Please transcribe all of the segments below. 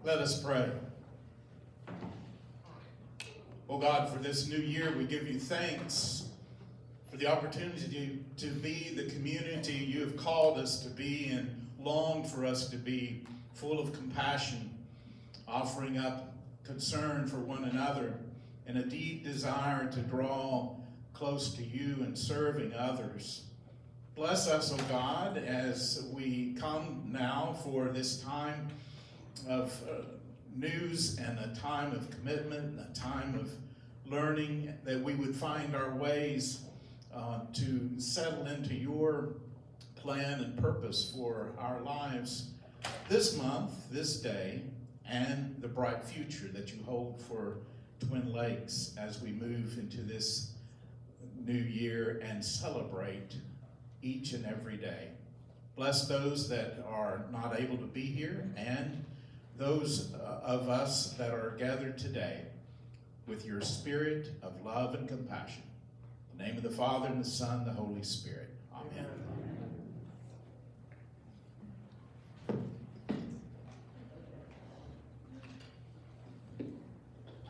Let us pray. Oh God, for this new year, we give you thanks for the opportunity to be the community you have called us to be and longed for us to be, full of compassion, offering up concern for one another and a deep desire to draw close to you and serving others. Bless us, O God, as we come now for this time of news and a time of commitment, and a time of learning, that we would find our ways to settle into your plan and purpose for our lives this month, this day, and the bright future that you hold for Twin Lakes as we move into this new year and celebrate each and every day. Bless those that are not able to be here and those of us that are gathered today with your spirit of love and compassion. In the name of the Father, and the Son, and the Holy Spirit. Amen.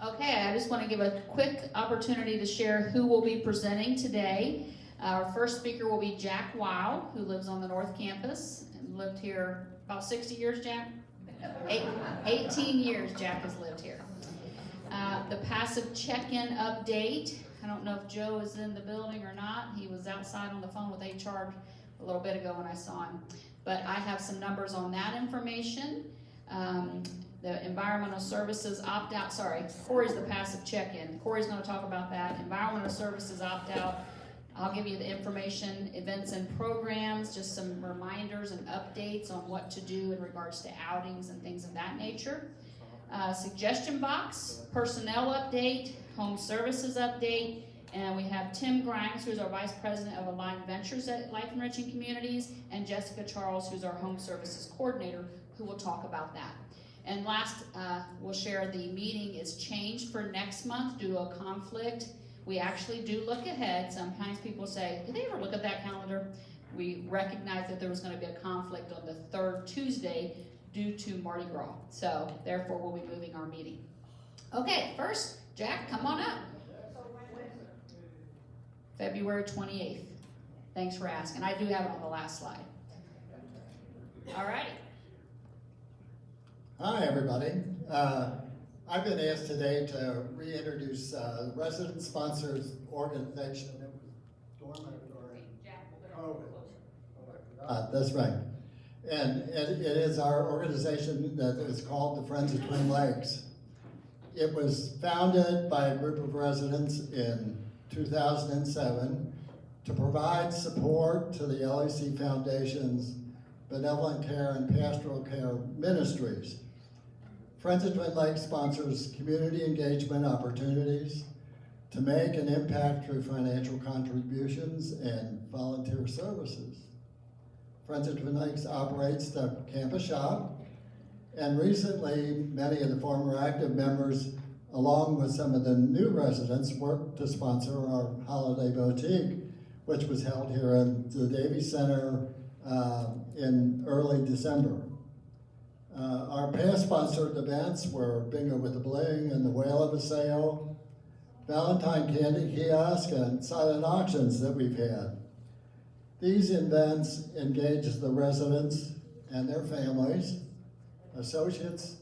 Okay, I just want to give a quick opportunity to share who will be presenting today. Our first speaker will be Jack Weil, who lives on the North Campus and lived here about 60 years, Jack? 18 years Jack has lived here. The passive check-in update. I don't know if Joe is in the building or not. He was outside on the phone with HR a little bit ago when I saw him. But I have some numbers on that information. The environmental services opt-out, Corey's the passive check-in. Corey's going to talk about that. Environmental services opt-out. I'll give you the information, events and programs, just some reminders and updates on what to do in regards to outings and things of that nature. Suggestion box, personnel update, home services update, and we have Tim Grimes, who's our Vice President of Aligned Ventures at Life Enriching Communities, and Jessica Charles, who's our Home Services Coordinator, who will talk about that. And last, we'll share the meeting is changed for next month due to a conflict. We actually do look ahead. Sometimes people say, did they ever look at that calendar? We recognize that there was going to be a conflict on the third Tuesday due to Mardi Gras. So therefore, we'll be moving our meeting. Okay, first, Jack, come on up. February 28th. Thanks for asking. I do have it on the last slide. All right. Hi, everybody. I've been asked today to reintroduce Resident Sponsors Organization. It was dormant or that's right. And it is our organization that is called the Friends of Twin Lakes. It was founded by a group of residents in 2007 to provide support to the LEC Foundation's benevolent care and pastoral care ministries. Friends of Twin Lakes sponsors community engagement opportunities to make an impact through financial contributions and volunteer services. Friends of Twin Lakes operates the campus shop, and recently many of the former active members, along with some of the new residents, worked to sponsor our holiday boutique, which was held here in the Davies Center in early December. Our past sponsored events were Bingo with the Bling and the Whale of a Sale, Valentine Candy Kiosk, and silent auctions that we've had. These events engage the residents and their families, associates,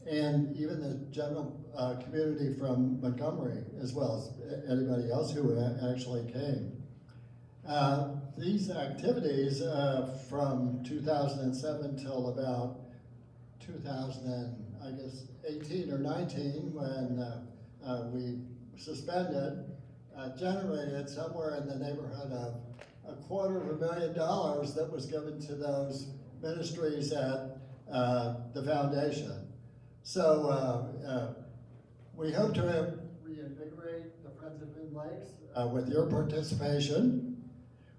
and even the general community from Montgomery, as well as anybody else who actually came. These activities from 2007 till about 2018 or 19, when we suspended, generated somewhere in the neighborhood of $250,000 that was given to those ministries at the foundation. So we hope to reinvigorate the Friends of Twin Lakes with your participation.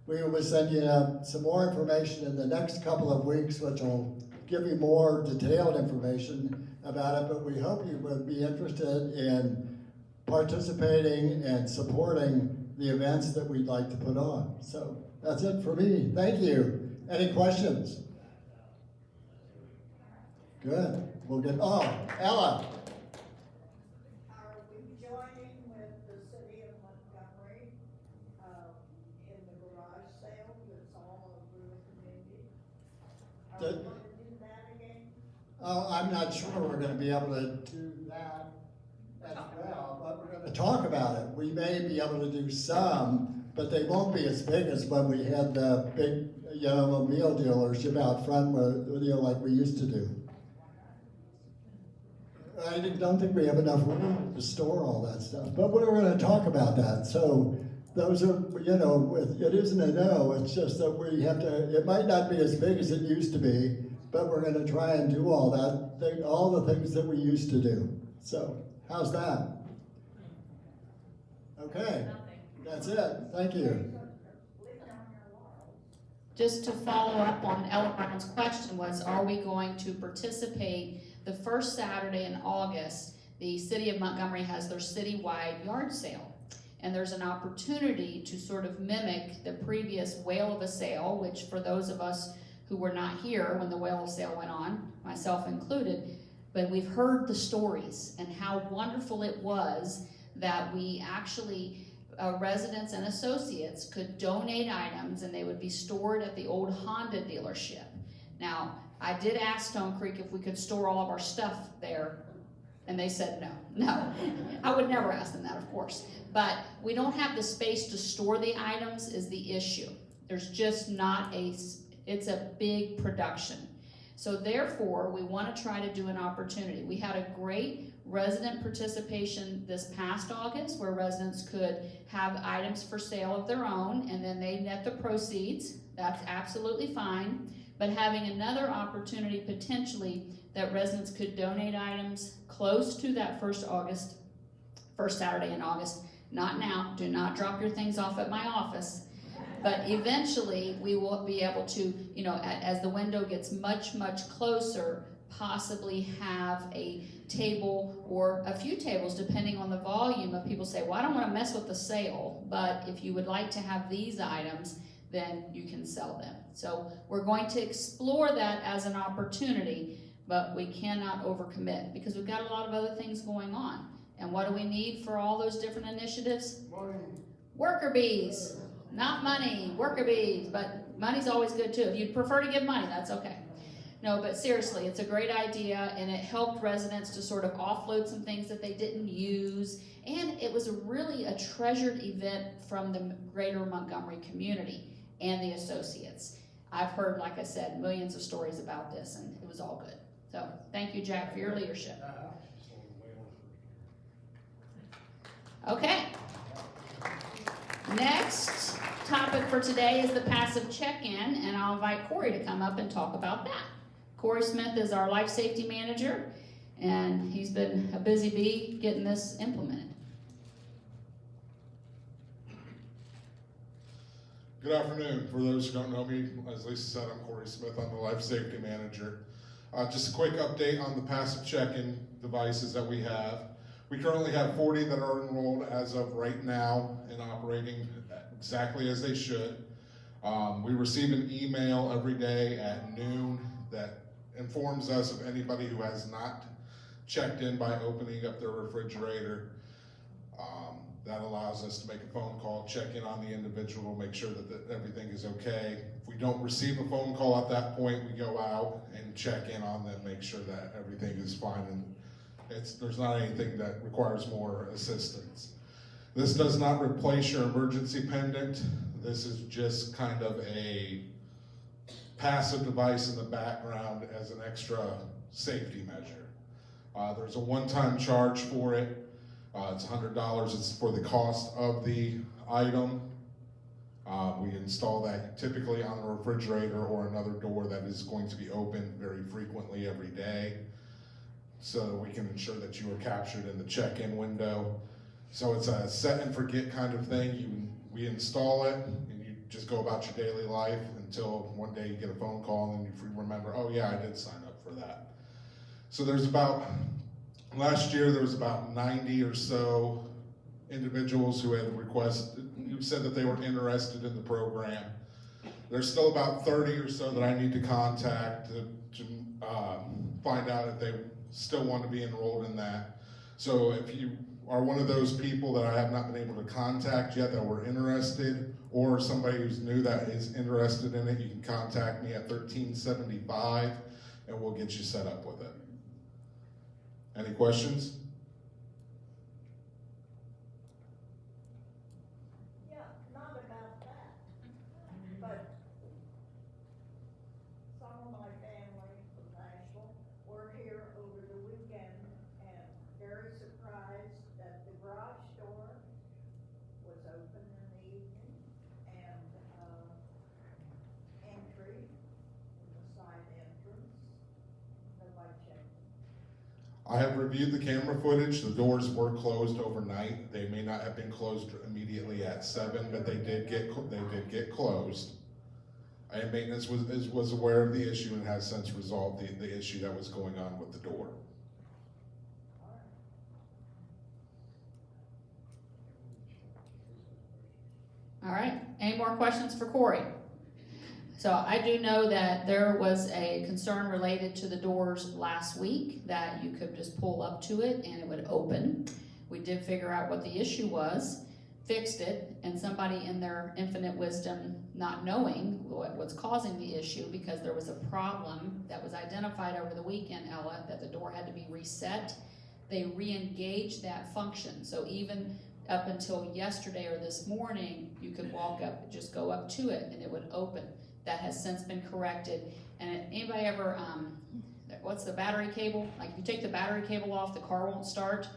We will send you some more information in the next couple of weeks, which will give you more detailed information about it, but we hope you would be interested in participating and supporting the events that we'd like to put on. So that's it for me. Thank you. Any questions? Good. We'll get, oh, Ella. Are we joining with the city of Montgomery, in the garage sale that's all over the community? Are we The- going to do that again? Oh, I'm not sure we're gonna be able to do that as well, but we're gonna talk about it. We may be able to do some, but they won't be as big as when we had the big, meal dealership out front, like we used to do. I don't think we have enough room to store all that stuff, but we're gonna talk about that. So those are, it isn't a no, it's just that we have to, it might not be as big as it used to be, but we're gonna try and do all that, all the things that we used to do. So, how's that? Okay, that's it, thank you. Just to follow up on Ella Brown's question was, are we going to participate the first Saturday in August? The city of Montgomery has their citywide yard sale. And there's an opportunity to sort of mimic the previous whale of a sale, which for those of us who were not here when the whale of sale went on, myself included, but we've heard the stories and how wonderful it was that we actually residents and associates could donate items and they would be stored at the old Honda dealership. Now, I did ask Stone Creek if we could store all of our stuff there, and they said no. I would never ask them that, of course. But we don't have the space to store the items is the issue. There's just not it's a big production. So therefore, we want to try to do an opportunity. We had a great resident participation this past August where residents could have items for sale of their own and then they net the proceeds. That's absolutely fine. But having another opportunity potentially that residents could donate items close to that first Saturday in August. Not now, do not drop your things off at my office. But eventually we will be able to, as the window gets much, much closer, possibly have a table or a few tables depending on the volume of people say, well, I don't want to mess with the sale, but if you would like to have these items, then you can sell them. So we're going to explore that as an opportunity, but we cannot overcommit because we've got a lot of other things going on. And what do we need for all those different initiatives? Money. Worker bees. Not money, worker bees, but money's always good too. If you'd prefer to give money, that's okay. No, but seriously, it's a great idea, and it helped residents to sort of offload some things that they didn't use, and it was really a treasured event from the greater Montgomery community and the associates. I've heard, like I said, millions of stories about this, and it was all good. So, thank you, Jack, for your leadership. Okay. Next topic for today is the passive check-in, and I'll invite Corey to come up and talk about that. Corey Smith is our life safety manager, and he's been a busy bee getting this implemented. Good afternoon. For those who don't know me, as Lisa said, I'm Corey Smith. I'm the life safety manager. Just a quick update on the passive check-in devices that we have. We currently have 40 that are enrolled as of right now and operating exactly as they should. We receive an email every day at noon that informs us of anybody who has not checked in by opening up their refrigerator. That allows us to make a phone call, check in on the individual, make sure that everything is okay. If we don't receive a phone call at that point, we go out and check in on them, make sure that everything is fine and there's not anything that requires more assistance. This does not replace your emergency pendant. This is just kind of a passive device in the background as an extra safety measure. There's a one-time charge for it. It's $100. It's for the cost of the item. We install that typically on a refrigerator or another door that is going to be open very frequently every day, so we can ensure that you are captured in the check-in window. So it's a set and forget kind of thing. We install it and you just go about your daily life until one day you get a phone call and then you remember, oh yeah, I did sign up for that. So last year there was about 90 or so individuals who had who said that they were interested in the program. There's still about 30 or so that I need to contact to find out if they still want to be enrolled in that. So if you are one of those people that I have not been able to contact yet that were interested, or somebody who's new that is interested in it, you can contact me at 1375 and we'll get you set up with it. Any questions? Yeah, not about that, but some of my family from Nashville were here over the weekend and very surprised that the garage door was open in the evening and, entry, the side entrance, nobody checked. I have reviewed the camera footage. The doors were closed overnight. They may not have been closed immediately at 7, but they did get closed. And maintenance was aware of the issue and has since resolved the issue that was going on with the door. All right, any more questions for Corey? So I do know that there was a concern related to the doors last week, that you could just pull up to it and it would open. We did figure out what the issue was, fixed it, and somebody in their infinite wisdom, not knowing what's causing the issue, because there was a problem that was identified over the weekend, Ella, that the door had to be reset. They re-engaged that function. So even up until yesterday or this morning, you could walk up, just go up to it and it would open. That has since been corrected. And anybody ever, what's the battery cable? Like if you take the battery cable off, the car won't start.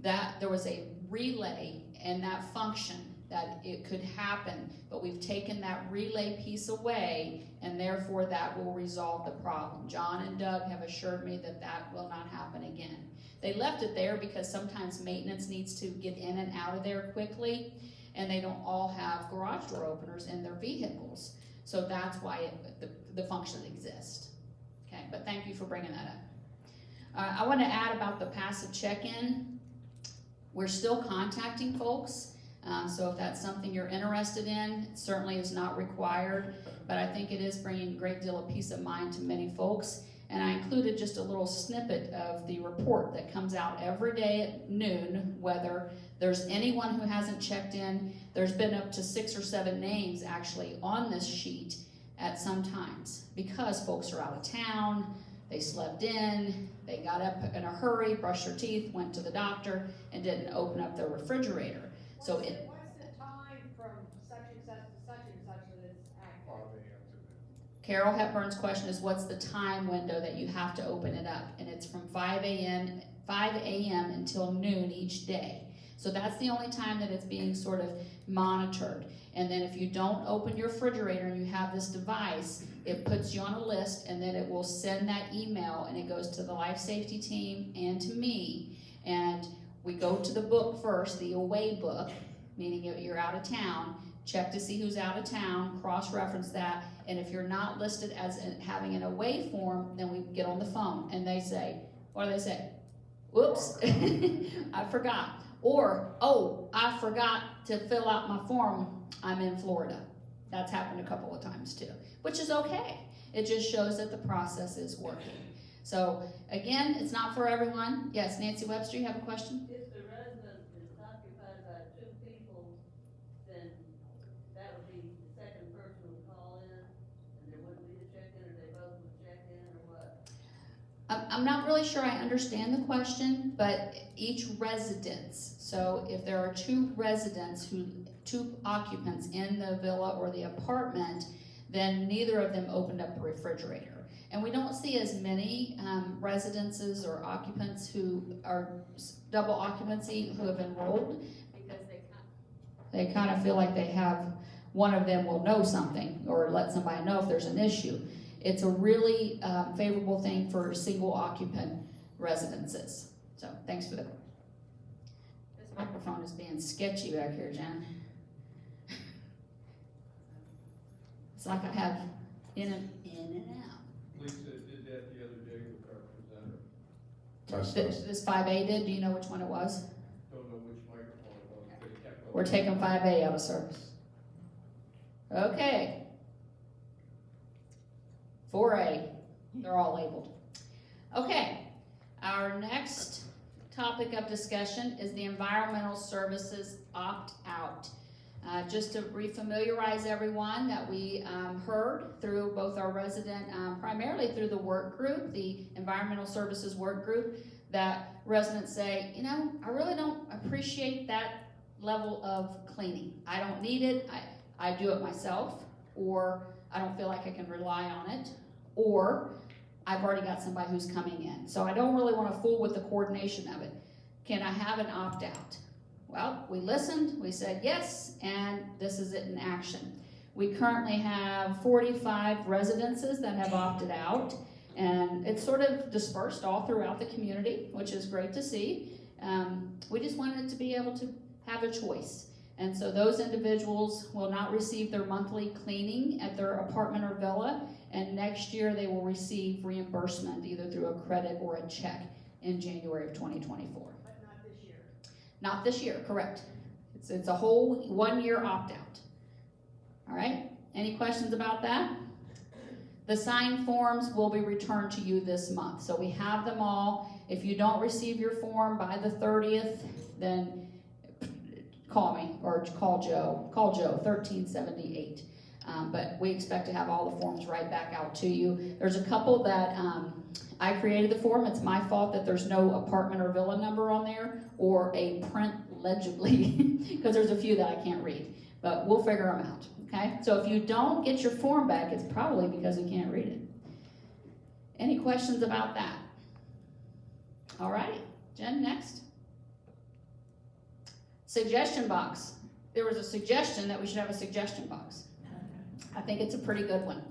That there was a relay and that function that it could happen, but we've taken that relay piece away, and therefore that will resolve the problem. John and Doug have assured me that that will not happen again. They left it there because sometimes maintenance needs to get in and out of there quickly, and they don't all have garage door openers in their vehicles. So that's why the function exists. Okay, but thank you for bringing that up. I want to add about the passive check-in. We're still contacting folks, so if that's something you're interested in, it certainly is not required, but I think it is bringing a great deal of peace of mind to many folks. And I included just a little snippet of the report that comes out every day at noon, whether there's anyone who hasn't checked in. There's been up to 6 or 7 names actually on this sheet at some times, because folks are out of town, they slept in, they got up in a hurry, brushed their teeth, went to the doctor, and didn't open up their refrigerator. So What's the time from such and such to such and such that it's active? Carol Hepburn's question is, what's the time window that you have to open it up? And it's from 5 a.m. until noon each day. So that's the only time that it's being sort of monitored. And then if you don't open your refrigerator and you have this device, it puts you on a list, and then it will send that email, and it goes to the life safety team and to me. And we go to the book first, the away book, meaning you're out of town, check to see who's out of town, cross-reference that, and if you're not listed as having an away form, then we get on the phone, and they say, what do they say? Whoops, I forgot. Or, oh, I forgot to fill out my form, I'm in Florida. That's happened a couple of times too, which is okay. It just shows that the process is working. So again, it's not for everyone. Yes, Nancy Webster, you have a question? If the residence is occupied by 2 people, then that would be the second person would call in, and there wouldn't be a check-in, or they both would check in, or what? I'm not really sure I understand the question, but each residence, so if there are 2 residents, 2 occupants in the villa or the apartment, then neither of them opened up a refrigerator. And we don't see as many residences or occupants who are double occupancy who have enrolled, because they kind of feel like they have, one of them will know something or let somebody know if there's an issue. It's a really favorable thing for single occupant residences. So thanks for the. This microphone is being sketchy back here, Jen. It's like I have in and out. Lisa did that the other day with our presenter. This 5A did, do you know which one it was? Don't know which microphone it was, but it kept going. We're taking 5A out of service. Okay. 4A, they're all labeled. Okay, our next topic of discussion is the environmental services opt-out. Just to refamiliarize everyone that we heard through both our resident, primarily through the work group, the environmental services work group, that residents say, you know, I really don't appreciate that level of cleaning. I don't need it, I do it myself, or I don't feel like I can rely on it, or I've already got somebody who's coming in. So I don't really want to fool with the coordination of it. Can I have an opt-out? Well, we listened, we said yes, and this is it in action. We currently have 45 residences that have opted out, and it's sort of dispersed all throughout the community, which is great to see. We just wanted to be able to have a choice. And so those individuals will not receive their monthly cleaning at their apartment or villa, and next year they will receive reimbursement either through a credit or a check in January of 2024. But not this year. Not this year, correct. It's a whole 1 year opt-out. All right, any questions about that? The signed forms will be returned to you this month. So we have them all. If you don't receive your form by the 30th, then call me or call Joe. Call Joe, 1378. But we expect to have all the forms right back out to you. There's a couple that I created the form. It's my fault that there's no apartment or villa number on there or a print legibly because there's a few that I can't read. But we'll figure them out, okay? So if you don't get your form back, it's probably because you can't read it. Any questions about that? All right, Jen, next. Suggestion box. There was a suggestion that we should have a suggestion box. I think it's a pretty good one.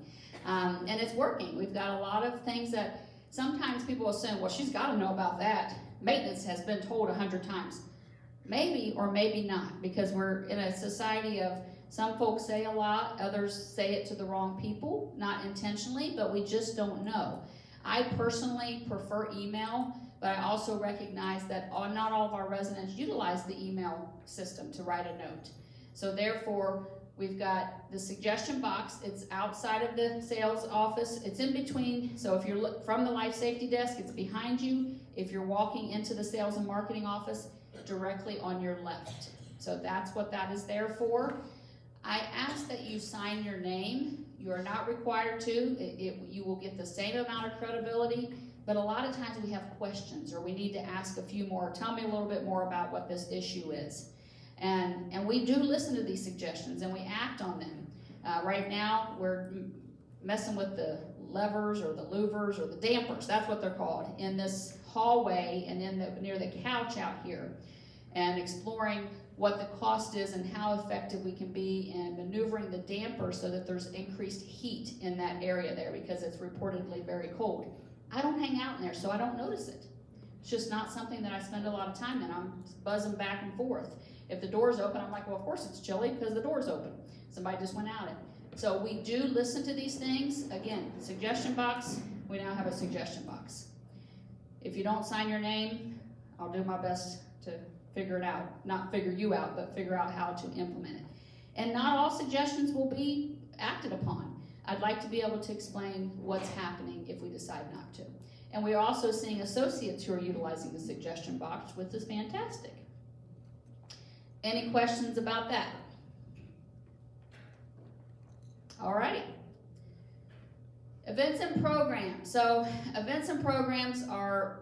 And it's working. We've got a lot of things that sometimes people assume, well, she's got to know about that. Maintenance has been told 100 times. Maybe or maybe not, because we're in a society of some folks say a lot, others say it to the wrong people, not intentionally, but we just don't know. I personally prefer email, but I also recognize that not all of our residents utilize the email system to write a note. So therefore, we've got the suggestion box. It's outside of the sales office. It's in between. So if you're from the life safety desk, it's behind you. If you're walking into the sales and marketing office, directly on your left. So that's what that is there for. I ask that you sign your name. You are not required to. You will get the same amount of credibility, but a lot of times we have questions or we need to ask a few more. Tell me a little bit more about what this issue is. And we do listen to these suggestions and we act on them. Right now, we're messing with the levers or the louvers or the dampers, that's what they're called, in this hallway and near the couch out here, and exploring what the cost is and how effective we can be in maneuvering the damper so that there's increased heat in that area there because it's reportedly very cold. I don't hang out in there, so I don't notice it. It's just not something that I spend a lot of time in. I'm buzzing back and forth. If the door's open, I'm like, well, of course it's chilly because the door's open. Somebody just went out it. So we do listen to these things. Again, suggestion box, we now have a suggestion box. If you don't sign your name, I'll do my best to figure it out. Not figure you out, but figure out how to implement it. And not all suggestions will be acted upon. I'd like to be able to explain what's happening if we decide not to. And we're also seeing associates who are utilizing the suggestion box, which is fantastic. Any questions about that? All right. Events and programs. So events and programs are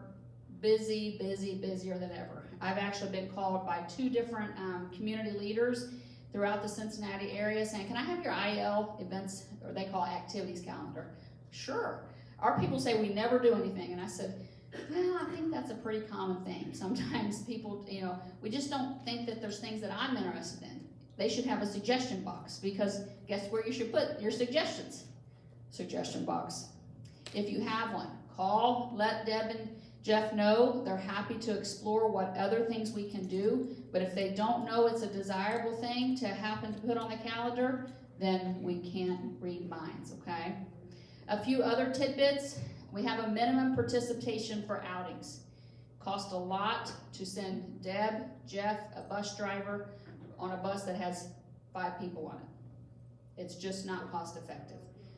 busier than ever. I've actually been called by 2 different community leaders throughout the Cincinnati area saying, can I have your IL events, or they call it activities calendar? Sure. Our people say we never do anything. And I said, well, I think that's a pretty common thing. Sometimes people, we just don't think that there's things that I'm interested in. They should have a suggestion box because guess where you should put your suggestions? Suggestion box. If you have one, call, let Deb and Jeff know. They're happy to explore what other things we can do. But if they don't know it's a desirable thing to happen to put on the calendar, then we can't read minds, okay? A few other tidbits. We have a minimum participation for outings. Cost a lot to send Deb, Jeff, a bus driver on a bus that has 5 people on it. It's just not cost effective.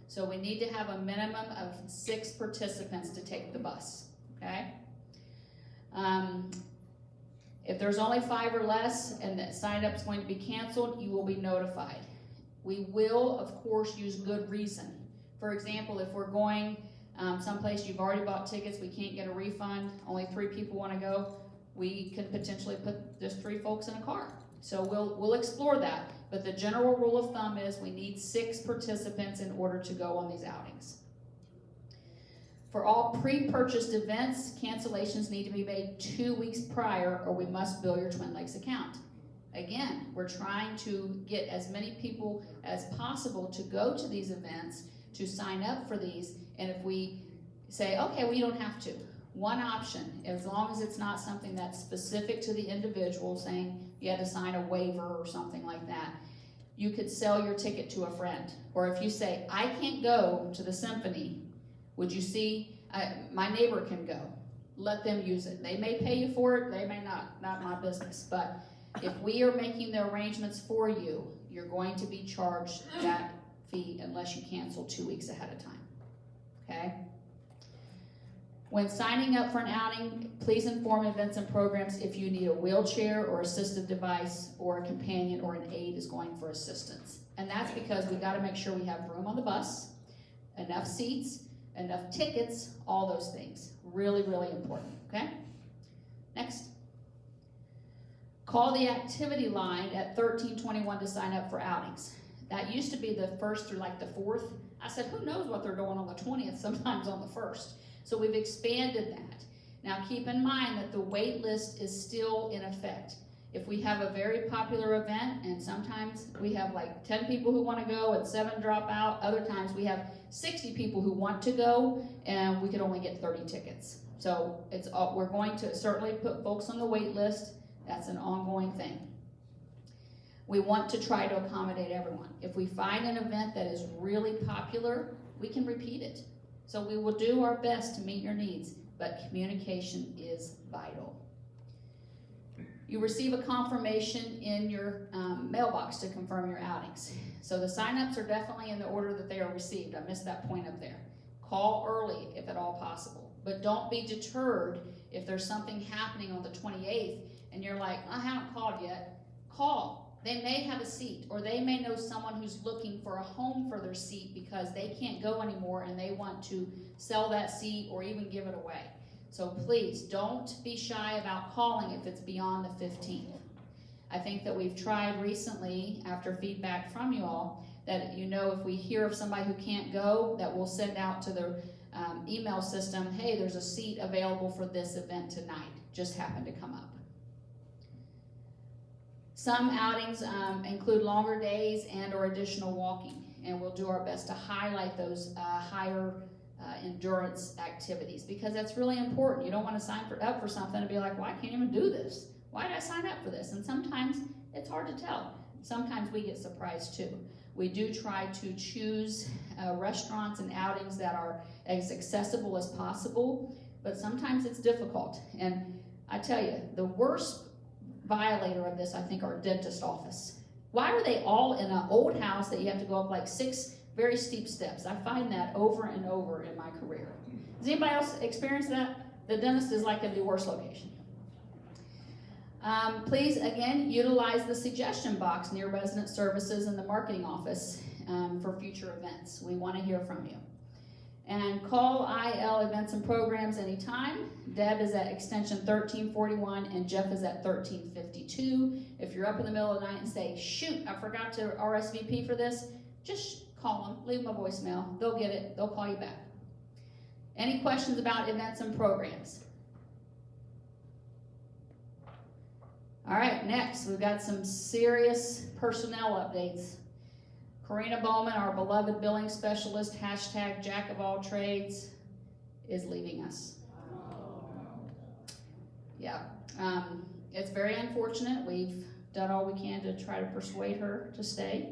So we need to have a minimum of 6 participants to take the bus, okay? If there's only 5 or less and the sign up is going to be canceled, you will be notified. We will, of course, use good reason. For example, if we're going someplace you've already bought tickets, we can't get a refund, only 3 people want to go, we can potentially put just 3 folks in a car. So we'll explore that, but the general rule of thumb is we need 6 participants in order to go on these outings. For all pre-purchased events, cancellations need to be made 2 weeks prior or we must bill your Twin Lakes account. Again, we're trying to get as many people as possible to go to these events, to sign up for these, and if we say, okay, well, you don't have to. One option, as long as it's not something that's specific to the individual, saying you had to sign a waiver or something like that, you could sell your ticket to a friend. Or if you say, I can't go to the symphony, would you see, my neighbor can go. Let them use it. They may pay you for it, they may not my business. But if we are making the arrangements for you, you're going to be charged that fee unless you cancel 2 weeks ahead of time, okay? When signing up for an outing, please inform Events and Programs if you need a wheelchair or assistive device or a companion or an aide is going for assistance. And that's because we gotta make sure we have room on the bus, enough seats, enough tickets, all those things. Really, really important, okay? Next. Call the activity line at 1321 to sign up for outings. That used to be the 1st through like the 4th. I said, who knows what they're doing on the 20th, sometimes on the 1st. So we've expanded that. Now keep in mind that the wait list is still in effect. If we have a very popular event, and sometimes we have like 10 people who want to go and 7 drop out, other times we have 60 people who want to go and we could only get 30 tickets. So we're going to certainly put folks on the wait list. That's an ongoing thing. We want to try to accommodate everyone. If we find an event that is really popular, we can repeat it. So we will do our best to meet your needs, but communication is vital. You receive a confirmation in your mailbox to confirm your outings. So the sign-ups are definitely in the order that they are received. I missed that point up there. Call early if at all possible, but don't be deterred if there's something happening on the 28th and you're like, I haven't called yet. Call. They may have a seat, or they may know someone who's looking for a home for their seat because they can't go anymore and they want to sell that seat or even give it away. So please don't be shy about calling if it's beyond the 15th. I think that we've tried recently, after feedback from you all, that if we hear of somebody who can't go, that we'll send out to the email system, hey, there's a seat available for this event tonight. Just happened to come up. Some outings include longer days and or additional walking, and we'll do our best to highlight those higher endurance activities because that's really important. You don't want to sign up for something and be like, well, I can't even do this. Why did I sign up for this? And sometimes it's hard to tell. Sometimes we get surprised too. We do try to choose restaurants and outings that are as accessible as possible, but sometimes it's difficult. And I tell you, the worst violator of this, I think, our dentist office. Why are they all in an old house that you have to go up like 6 very steep steps? I find that over and over in my career. Has anybody else experienced that? The dentist is like in the worst location. Please, again, utilize the suggestion box near resident services in the marketing office for future events. We want to hear from you. And call IL Events and Programs anytime. Deb is at extension 1341 and Jeff is at 1352. If you're up in the middle of the night and say, shoot, I forgot to RSVP for this, just call them, leave them a voicemail. They'll get it, they'll call you back. Any questions about events and programs? All right, next, we've got some serious personnel updates. Karina Bowman, our beloved billing specialist, hashtag Jack of all trades, is leaving us. Yeah, it's very unfortunate. We've done all we can to try to persuade her to stay.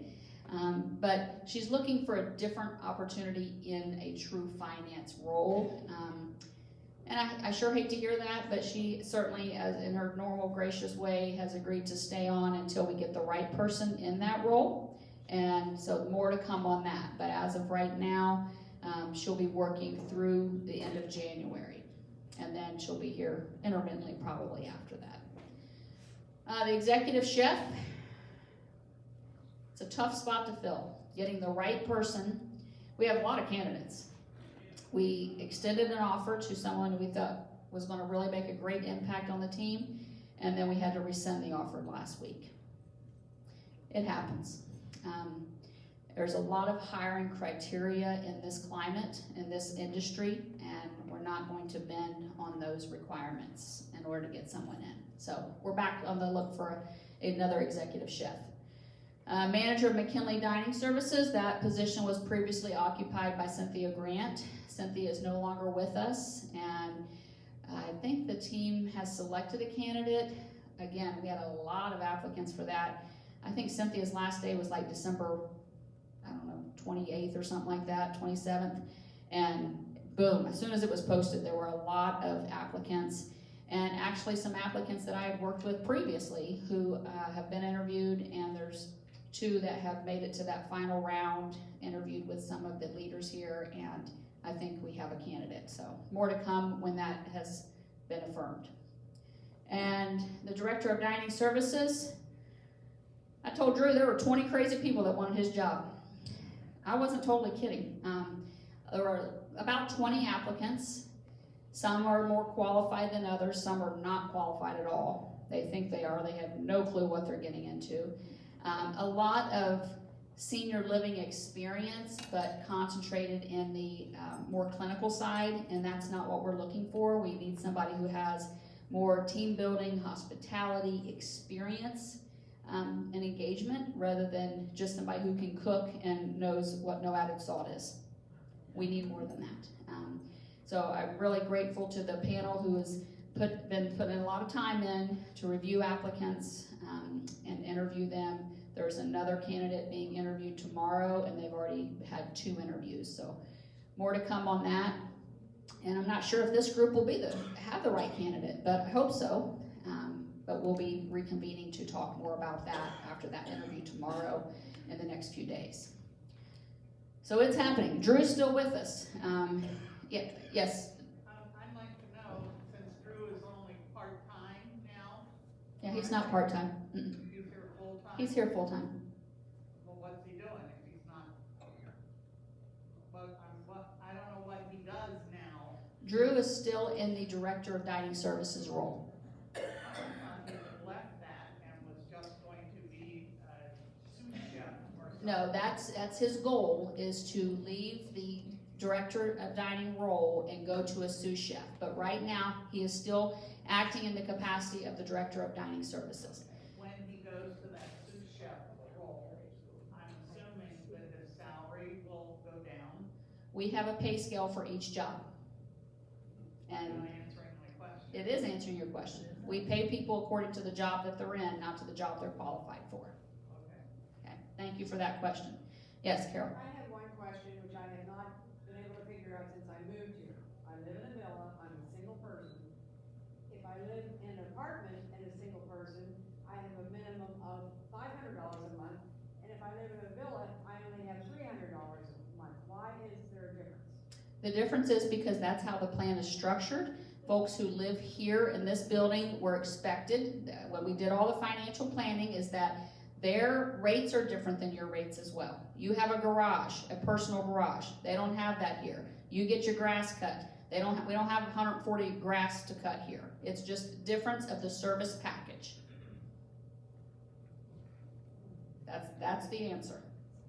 But she's looking for a different opportunity in a true finance role. And I sure hate to hear that, but she certainly, as in her normal gracious way, has agreed to stay on until we get the right person in that role. And so more to come on that, but as of right now, she'll be working through the end of January. And then she'll be here intermittently probably after that. The executive chef, it's a tough spot to fill. Getting the right person. We have a lot of candidates. We extended an offer to someone we thought was going to really make a great impact on the team, and then we had to rescind the offer last week. It happens. There's a lot of hiring criteria in this climate, in this industry, and we're not going to bend on those requirements in order to get someone in. So we're back on the look for another executive chef. Manager of McKinley Dining Services, that position was previously occupied by Cynthia Grant. Cynthia is no longer with us, and I think the team has selected a candidate. Again, we had a lot of applicants for that. I think Cynthia's last day was like December, 28th or something like that, 27th. And boom, as soon as it was posted, there were a lot of applicants. And actually some applicants that I had worked with previously who have been interviewed, and there's 2 that have made it to that final round, interviewed with some of the leaders here, and I think we have a candidate. So more to come when that has been affirmed. And the Director of Dining Services, I told Drew there were 20 crazy people that wanted his job. I wasn't totally kidding. There were about 20 applicants. Some are more qualified than others. Some are not qualified at all. They think they are. They have no clue what they're getting into. A lot of senior living experience, but concentrated in the more clinical side, and that's not what we're looking for. We need somebody who has more team building, hospitality experience, and engagement, rather than just somebody who can cook and knows what no added salt is. We need more than that. So I'm really grateful to the panel who has been putting a lot of time in to review applicants and interview them. There's another candidate being interviewed tomorrow, and they've already had 2 interviews. So more to come on that. And I'm not sure if this group will have the right candidate, but I hope so. But we'll be reconvening to talk more about that after that interview tomorrow in the next few days. So it's happening. Drew's still with us. Yes. I'd like to know, since Drew is only part-time now. Yeah, he's not part-time. Mm-mm. He's here full-time? He's here full-time. Well, what's he doing if he's not? I don't know what he does now. Drew is still in the Director of Dining Services role. I thought he had left that and was just going to be a sous chef or something. No, that's his goal, is to leave the Director of Dining role and go to a sous chef. But right now, he is still acting in the capacity of the Director of Dining Services. When he goes to that sous chef role, I'm assuming that his salary will go down. We have a pay scale for each job. You're And not answering my question. it is answering your question. We pay people according to the job that they're in, not to the job they're qualified for. Okay. Okay, thank you for that question. Yes, Carol? I have one question which I have not been able to figure out since I moved here. I live in a villa, I'm a single person. If I live in an apartment and a single person, I have a minimum of $500 a month. And if I live in a villa, I only have $300 a month. Why is there a difference? The difference is because that's how the plan is structured. Folks who live here in this building were expected, when we did all the financial planning, is that their rates are different than your rates as well. You have a garage, a personal garage. They don't have that here. You get your grass cut. We don't have 140 grass to cut here. It's just difference of the service package. That's the answer.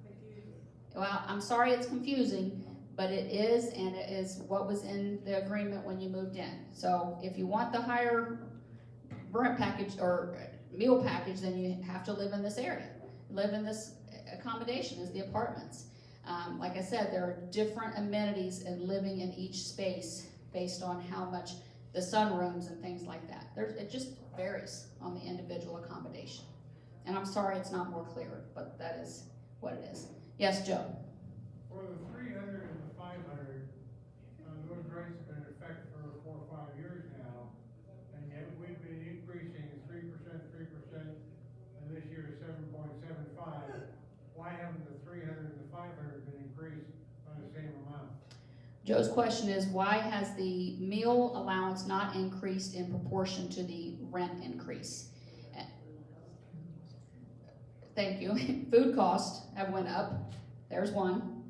Confusing. Well, I'm sorry it's confusing, but it is, and it is what was in the agreement when you moved in. So if you want the higher rent package or meal package, then you have to live in this area. Live in this accommodation, is the apartments. Like I said, there are different amenities in living in each space based on how much the sunrooms and things like that. It just varies on the individual accommodation. And I'm sorry it's not more clear, but that is what it is. Yes, Joe? For the 300 and the 500, those rates have been in effect for 4 or 5 years now, and yet we've been increasing 3%, and this year is 7.75. Why haven't Joe's question is, why has the meal allowance not increased in proportion to the rent increase? Thank you. Food costs have went up. There's one.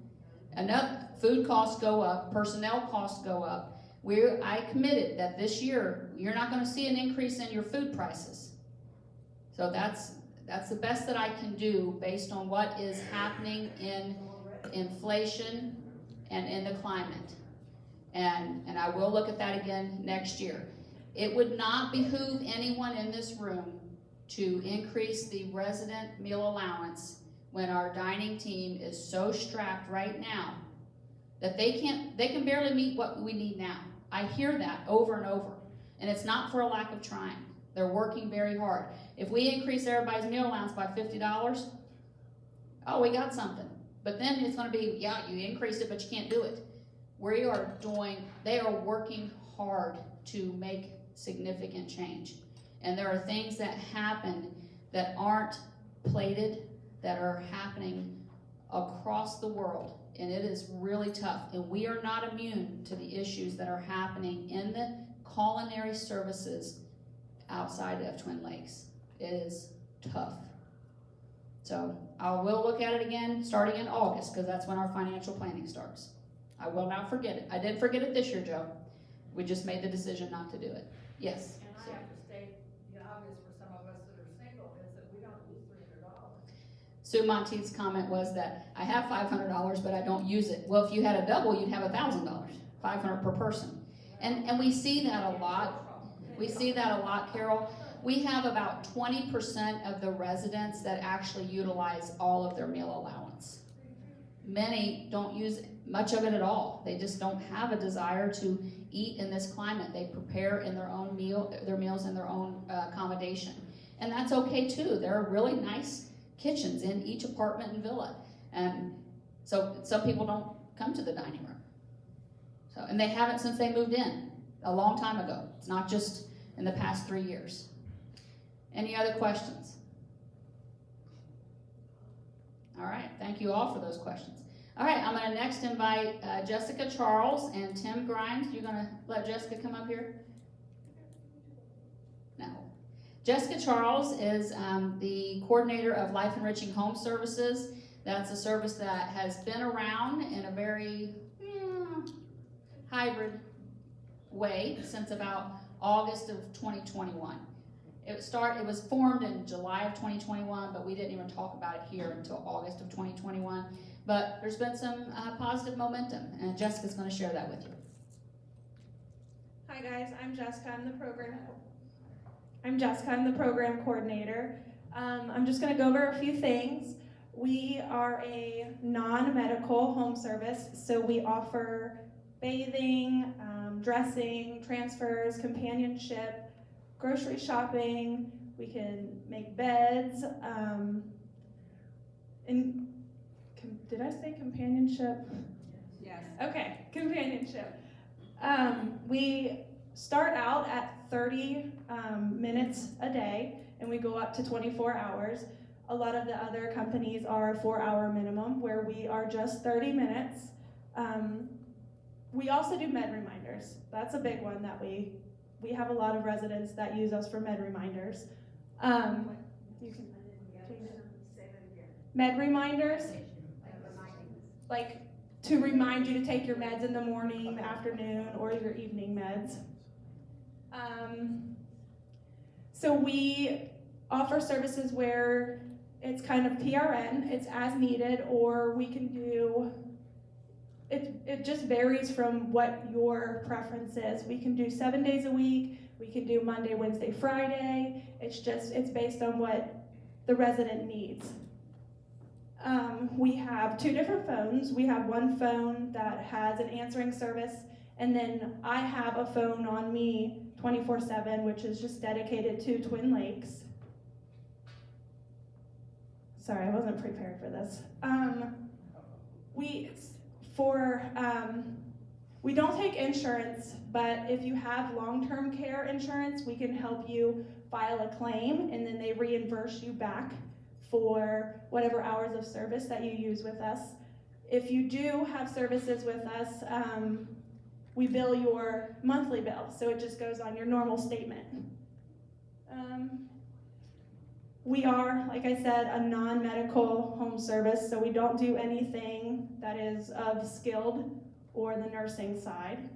Food costs go up, personnel costs go up. I committed that this year, you're not gonna see an increase in your food prices. So that's the best that I can do based on what is happening in inflation and in the climate. And I will look at that again next year. It would not behoove anyone in this room to increase the resident meal allowance when our dining team is so strapped right now that they can barely meet what we need now. I hear that over and over. And it's not for a lack of trying. They're working very hard. If we increase everybody's meal allowance by $50, oh, we got something. But then it's gonna be, yeah, you increased it, but you can't do it. They are working hard to make significant change. And there are things that happen that aren't plated, that are happening across the world. And it is really tough. And we are not immune to the issues that are happening in the culinary services outside of Twin Lakes. It is tough. So I will look at it again starting in August, because that's when our financial planning starts. I will not forget it. I did forget it this year, Joe. We just made the decision not to do it. Yes. And I have to state, the obvious for some of us that are single is that we don't use $300. Sue Monteith's comment was that I have $500, but I don't use it. Well, if you had a double, you'd have $1,000, $500 per person. And we see that a lot. We see that a lot, Carol. We have about 20% of the residents that actually utilize all of their meal allowance. Many don't use much of it at all. They just don't have a desire to eat in this climate. They prepare in their meals in their own accommodation. And that's okay too. There are really nice kitchens in each apartment and villa. And so some people don't come to the dining room. And they haven't since they moved in a long time ago. It's not just in the past 3 years. Any other questions? All right, thank you all for those questions. All right, I'm gonna next invite Jessica Charles and Tim Grimes. You're gonna let Jessica come up here? No. Jessica Charles is the coordinator of Life Enriching Home Services. That's a service that has been around in a very hybrid way since about August of 2021. It was formed in July of 2021, but we didn't even talk about it here until August of 2021. But there's been some positive momentum, and Jessica's going to share that with you. Hi guys, I'm Jessica. I'm the program coordinator. I'm just going to go over a few things. We are a non-medical home service, so we offer bathing, dressing, transfers, companionship, grocery shopping. We can make beds. Did I say companionship? Yes. Okay, companionship. We start out at 30 minutes a day, and we go up to 24 hours. A lot of the other companies are 4-hour minimum, where we are just 30 minutes. We also do med reminders. That's a big one that we have a lot of residents that use us for med reminders. You can med reminders, like to remind you to take your meds in the morning, the afternoon, or your evening meds. So we offer services where it's kind of PRN, it's as needed, or we can do, it just varies from what your preference is. We can do 7 days a week, we can do Monday, Wednesday, Friday. It's based on what the resident needs. We have 2 different phones. We have one phone that has an answering service, and then I have a phone on me 24/7, which is just dedicated to Twin Lakes. Sorry, I wasn't prepared for this. We don't take insurance, but if you have long-term care insurance, we can help you file a claim, and then they reimburse you back for whatever hours of service that you use with us. If you do have services with us, we bill your monthly bill, so it just goes on your normal statement. We are, like I said, a non-medical home service, so we don't do anything that is of skilled or the nursing side.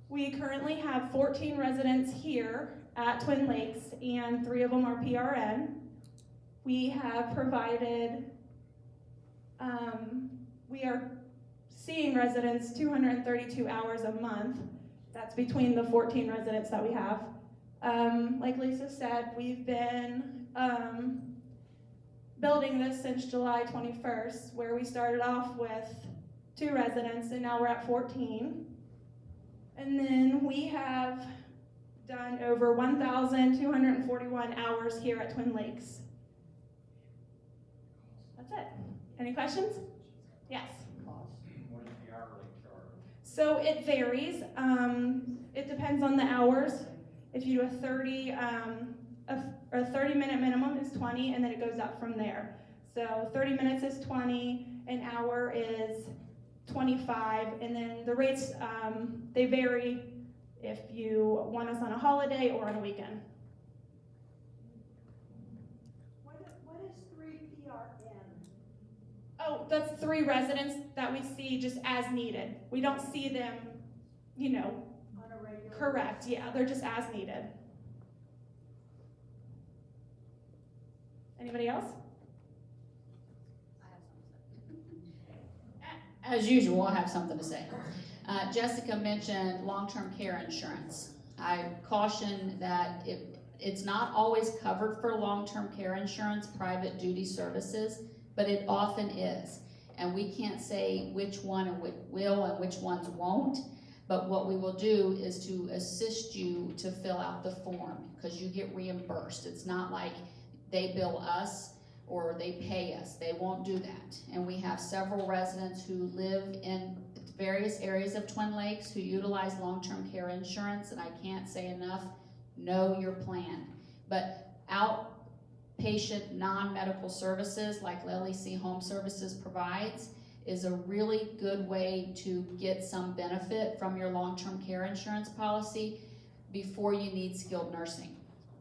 We currently have 14 residents here at Twin Lakes, and 3 of them are PRN. We have provided, we are seeing residents 232 hours a month. That's between the 14 residents that we have. Like Lisa said, we've been building this since July 21st, where we started off with 2 residents, and now we're at 14. And then we have done over 1,241 hours here at Twin Lakes. That's it. Any questions? Yes. What is the hourly charge? So it varies. It depends on the hours. If you do a 30-minute minimum is 20, and then it goes up from there. So 30 minutes is 20, an hour is 25, and then the rates, they vary if you want us on a holiday or on a weekend. What is 3 PRN? Oh, that's 3 residents that we see just as needed. We don't see them, you know, On a regular? correct. Yeah, they're just as needed. Anybody else? As usual, I have something to say. Jessica mentioned long-term care insurance. I caution that it's not always covered for long-term care insurance, private duty services, but it often is. And we can't say which one will and which ones won't, but what we will do is to assist you to fill out the form, because you get reimbursed. It's not like they bill us or they pay us. They won't do that. And we have several residents who live in various areas of Twin Lakes who utilize long-term care insurance, and I can't say enough, know your plan. But outpatient non-medical services like LEC Home Services provides is a really good way to get some benefit from your long-term care insurance policy before you need skilled nursing,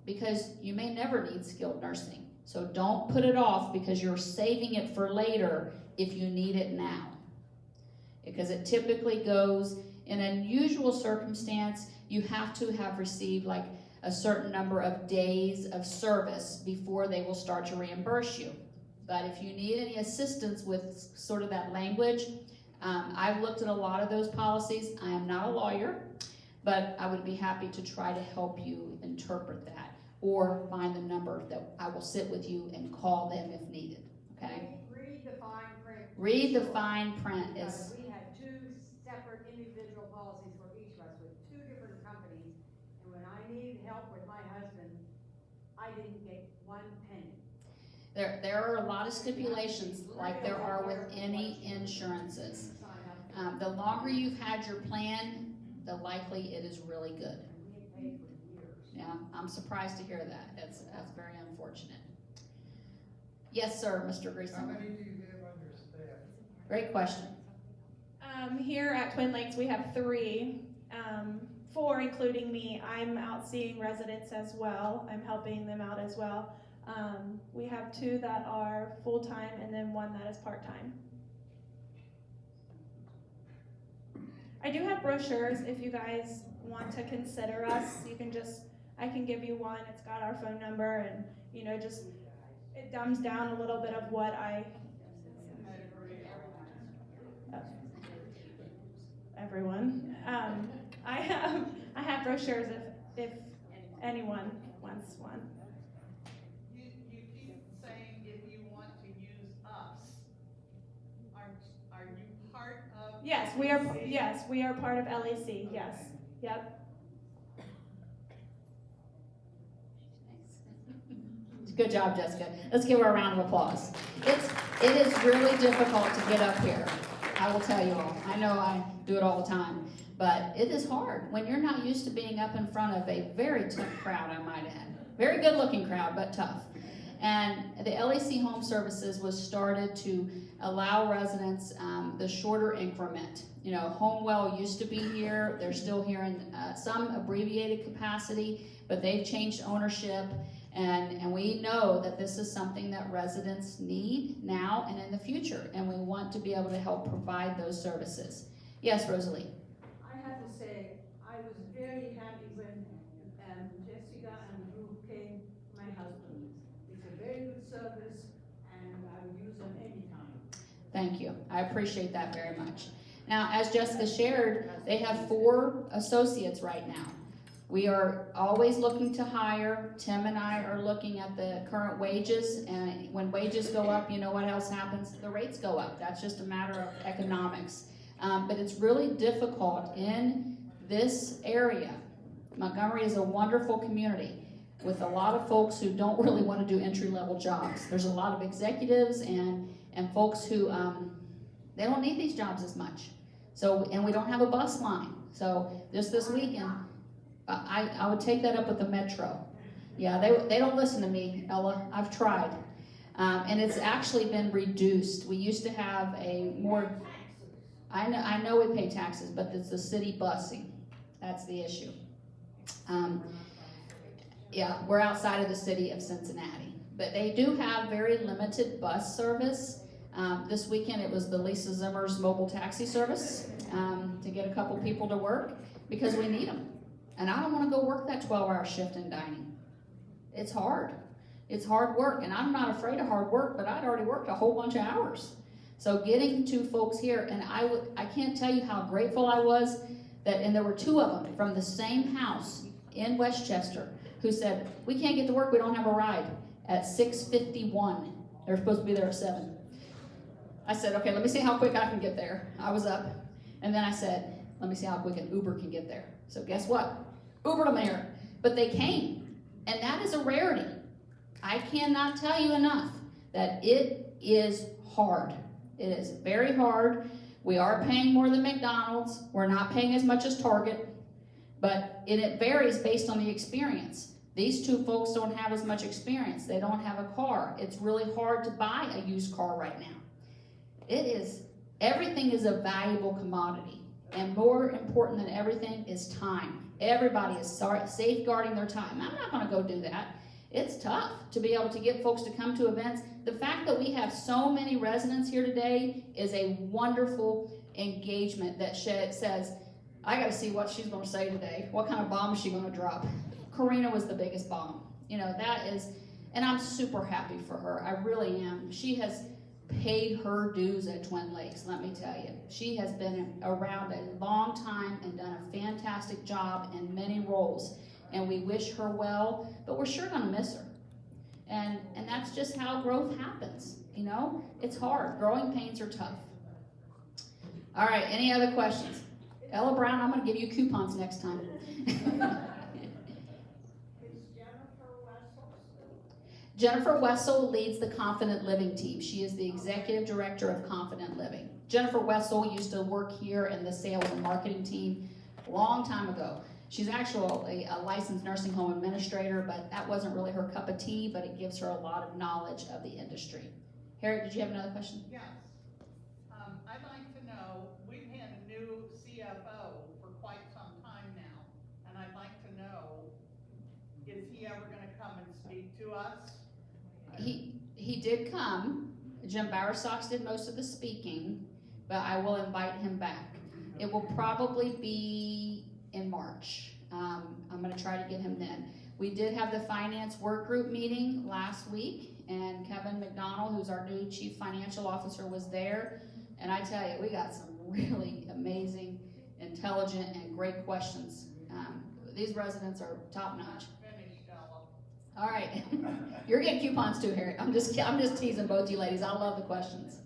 because you may never need skilled nursing. So don't put it off because you're saving it for later if you need it now. Because it typically goes, in an unusual circumstance, you have to have received like a certain number of days of service before they will start to reimburse you. But if you need any assistance with sort of that language, I've looked at a lot of those policies. I am not a lawyer, but I would be happy to try to help you interpret that, or find the number that I will sit with you and call them if needed, okay? Read the fine print. Read the fine print. Because we had 2 separate individual policies for each of us with 2 different companies, and when I needed help with my husband, I didn't get 1 penny. There are a lot of stipulations like there are with any insurances. Sign up. The longer you've had your plan, the likely it is really good. And we had paid for years. Yeah, I'm surprised to hear that. That's very unfortunate. Yes, sir, Mr. How Greason. many do you have on your staff? Great question. Here at Twin Lakes, we have 3, 4 including me. I'm out seeing residents as well. I'm helping them out as well. We have 2 that are full-time and then 1 that is part-time. I do have brochures if you guys want to consider us. You can just, I can give you one. It's got our phone number, and you know, just it dumbs down a little bit of what everyone. I have brochures if anyone wants one. You keep saying if you want to use us, are you part of? Yes, we are. Yes, we are part of LEC. Yes. Yep. Good job, Jessica. Let's give her a round of applause. It is really difficult to get up here. I will tell you all. I know I do it all the time, but it is hard when you're not used to being up in front of a very tough crowd, I might add. Very good looking crowd, but tough. And the LEC Home Services was started to allow residents the shorter increment. You know, Homewell used to be here. They're still here in some abbreviated capacity, but they've changed ownership. And we know that this is something that residents need now and in the future, and we want to be able to help provide those services. Yes, Rosalie? I have to say, I was very happy when Jessica and Drew came, my husband. It's a very good service, and I would use them anytime. Thank you. I appreciate that very much. Now, as Jessica shared, they have 4 associates right now. We are always looking to hire. Tim and I are looking at the current wages, and when wages go up, you know what else happens? The rates go up. That's just a matter of economics. But it's really difficult in this area. Montgomery is a wonderful community with a lot of folks who don't really want to do entry-level jobs. There's a lot of executives and folks who, they don't need these jobs as much. So, and we don't have a bus line. So just this weekend, I would take that up with the Metro. Yeah, they don't listen to me, Ella. I've tried. And it's actually been reduced. We used to have a more, I know we pay taxes, but it's the city busing. That's the issue. Yeah, we're outside of the city of Cincinnati. But they do have very limited bus service. This weekend it was the Lisa Zimmer's mobile taxi service to get a couple people to work because we need them. And I don't want to go work that 12-hour shift in dining. It's hard. It's hard work, and I'm not afraid of hard work, but I'd already worked a whole bunch of hours. So getting 2 folks here, and I can't tell you how grateful I was that, and there were 2 of them from the same house in Westchester who said, we can't get to work, we don't have a ride, at 6:51. They're supposed to be there at 7. I said, okay, let me see how quick I can get there. I was up, and then I said, let me see how quick an Uber can get there. So guess what? Ubered them here. But they came, and that is a rarity. I cannot tell you enough that it is hard. It is very hard. We are paying more than McDonald's. We're not paying as much as Target, but it varies based on the experience. These 2 folks don't have as much experience. They don't have a car. It's really hard to buy a used car right now. Everything is a valuable commodity, and more important than everything is time. Everybody is safeguarding their time. I'm not going to go do that. It's tough to be able to get folks to come to events. The fact that we have so many residents here today is a wonderful engagement that says, I got to see what she's going to say today. What kind of bomb is she going to drop? Karina was the biggest bomb. You know, that is, and I'm super happy for her. I really am. She has paid her dues at Twin Lakes, let me tell you. She has been around a long time and done a fantastic job in many roles. And we wish her well, but we're sure going to miss her. And that's just how growth happens. You know, it's hard. Growing pains are tough. All right, any other questions? Ella Brown, I'm going to give you coupons next time. Is Jennifer Wessel still? Jennifer Wessel leads the Confident Living team. She is the executive director of Confident Living. Jennifer Wessel used to work here in the sales and marketing team a long time ago. She's actually a licensed nursing home administrator, but that wasn't really her cup of tea, but it gives her a lot of knowledge of the industry. Harriet, did you have another question? Yes. I'd like to know, we've had a new CFO for quite some time now, and I'd like to know, is he ever gonna come and speak to us? He did come. Jim Bowersox did most of the speaking, but I will invite him back. It will probably be in March. I'm going to try to get him then. We did have the finance work group meeting last week, and Kevin McDonald, who's our new chief financial officer, was there. And I tell you, we got some really amazing, intelligent, and great questions. These residents are top notch. Finished, Ella. All right, you're getting coupons too, Harriet. I'm just teasing both you ladies. I love the questions.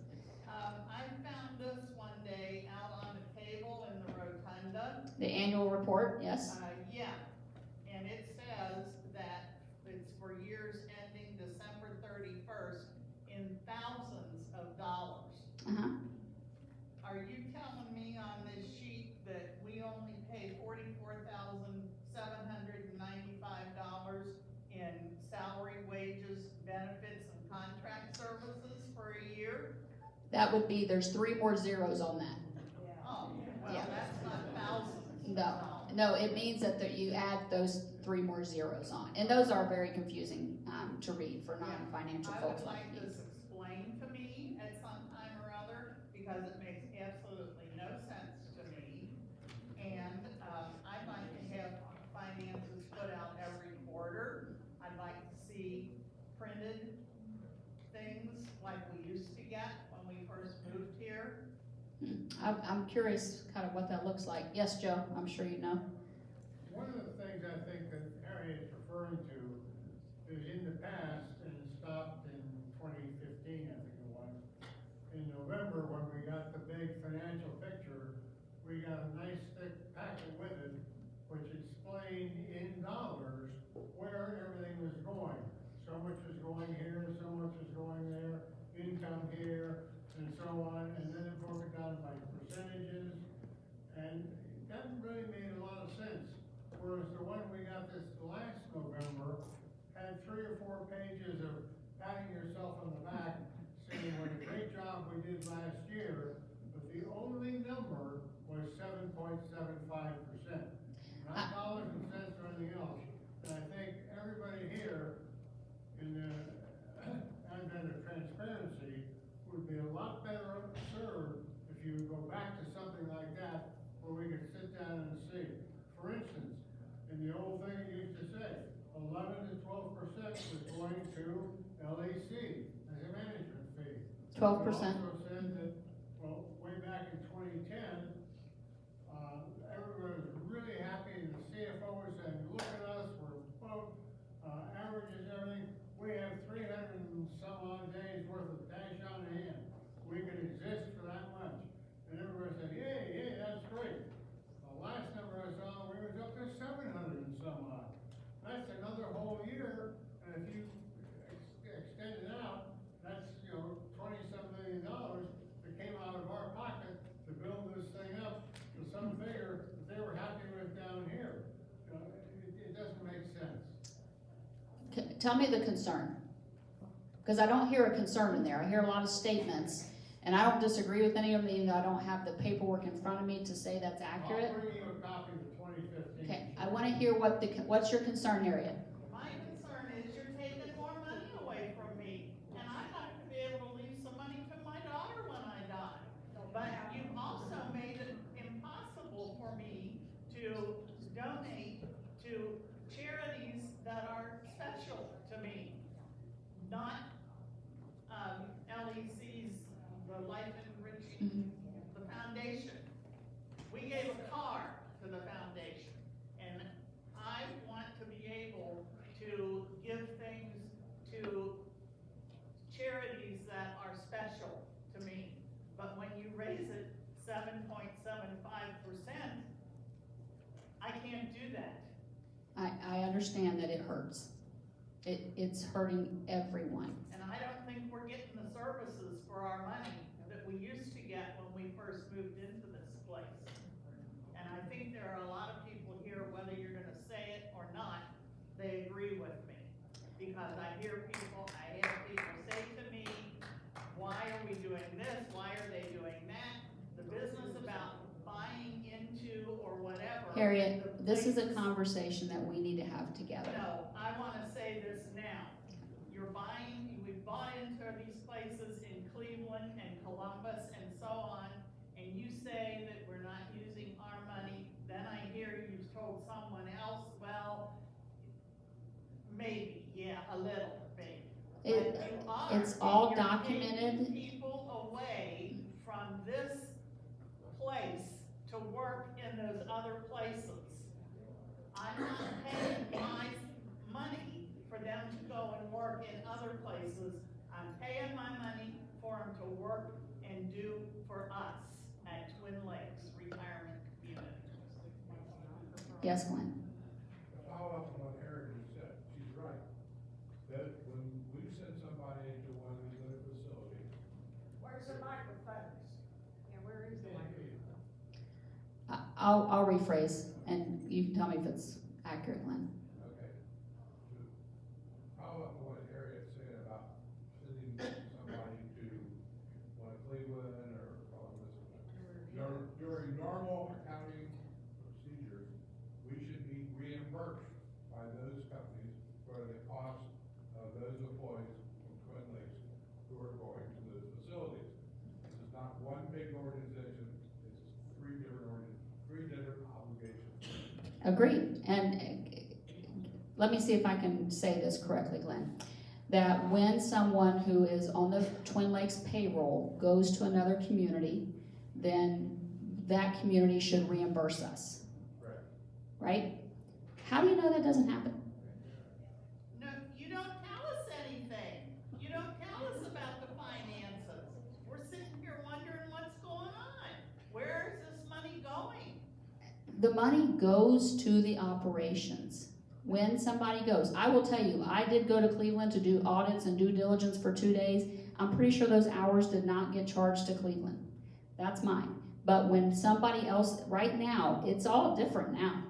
I found this one day out on a table in the rotunda. The annual report, yes. Yeah, and it says that it's for years ending December 31st in thousands of dollars. Uh-huh. Are you telling me on this sheet that we only pay $44,795 in salary, wages, benefits, and contract services for a year? That would be, there's 3 more zeros on that. Oh, No, it means that you add those 3 more zeros on, and those are very confusing, to read for non-financial I folks would like like me. this explained to me at some time or other, because it makes absolutely no sense to me. And, I'd like to have finances put out every quarter. I'd like to see printed things like we used to get when we first moved here. I'm curious kind of what that looks like. Yes, Joe, I'm sure you know. One of the things I think that Harriet is referring to is in the past, and it stopped in 2015, I think it was. In November, when we got the big financial picture, we got a nice thick packet with it, which explained in dollars where everything was going. So much is going here, so much is going there, income here, and so on, and then it broke it down by percentages, and that really made a lot of sense. Whereas the one we got this last November had 3 or 4 pages of patting yourself on the back, saying what a great job we did last year, but the only number was 7.75%. Not dollars and cents or anything else. And I think everybody here in the advent of transparency would be a lot better served if you go back to something like that where we could sit down and see. For instance, in the old thing it used to say, 11 to 12% was going to LEC as a management fee. 12%. It also said that, well, way back in 2010, everybody was really happy, and the CFO was saying, look at us, we're above averages, everything. We have 300 and some odd days worth of cash on hand. We could exist for that much. And everybody said, yay, that's great. The last number I saw, we was up to 700 and some odd. That's another whole year, and if you extend it out, that's, 20-some million dollars that came out of our pocket to build this thing up to some figure that they were happy with down here. It doesn't make sense. Tell me the concern, because I don't hear a concern in there. I hear a lot of statements, and I don't disagree with any of them, even though I don't have the paperwork in front of me to say that's accurate. I'll bring you a copy of the 2015. Okay, I want to hear what's your concern, Harriet? My concern is you're taking more money away from me, and I'd like to be able to leave some money to my daughter when I die. But you've also made it impossible for me to donate to charities that are special to me, not, LEC's, the Life Enriching, the foundation. We gave a car to the foundation, and I want to be able to give things to charities that are special to me. But when you raise it 7.75%, I can't do that. I understand that it hurts. It's hurting everyone. And I don't think we're getting the services for our money that we used to get when we first moved into this place. And I think there are a lot of people here, whether you're gonna say it or not, they agree with me. Because I have people say to me, why are we doing this? Why are they doing that? The business about buying into or whatever. Harriet, the this is a places- conversation that we need to have together. No, I wanna say this now. We bought into these places in Cleveland and Columbus and so on, and you say that we're not using our money, then I hear you've told someone else, well, maybe, yeah, a little, maybe. It- But you are, it's all and you're documented. taking people away from this place to work in those other places. I'm not paying my money for them to go and work in other places. I'm paying my money for them to work and do for us at Twin Lakes Retirement Community. Yes, Glenn? To follow up on what Harriet just said, she's right. That when we send somebody into one of these other facilities. Where's the microphones? Yeah, where is the microphone? I'll rephrase, and you can tell me if it's accurate, Glenn. Okay. To follow up on what Harriet said about sending somebody to one of Cleveland or Columbus. During normal accounting procedure, Agreed. And let me see if I can say this correctly, Glenn. That when someone who is on the Twin Lakes payroll goes to another community, then that community should reimburse us. Right? How do you know that doesn't happen? No, you don't tell us anything. You don't tell us about the finances. We're sitting here wondering what's going on. Where is this money going? The money goes to the operations. When somebody goes, I will tell you, I did go to Cleveland to do audits and due diligence for 2 days. I'm pretty sure those hours did not get charged to Cleveland. That's mine. But when somebody else, right now, it's all different now.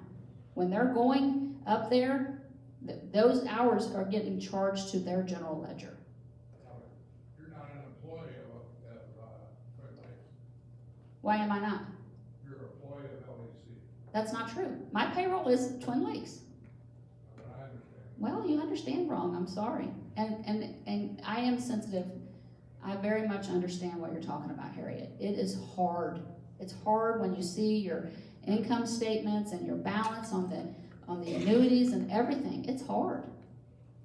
When they're going up there, those hours are getting charged to their general ledger. You're not an employee of Twin Lakes. Why am I not? You're an employee of LEC. That's not true. My payroll is Twin Lakes. I understand. Well, you understand wrong, I'm sorry. And I am sensitive. I very much understand what you're talking about, Harriet. It is hard. It's hard when you see your income statements and your balance on the annuities and everything. It's hard.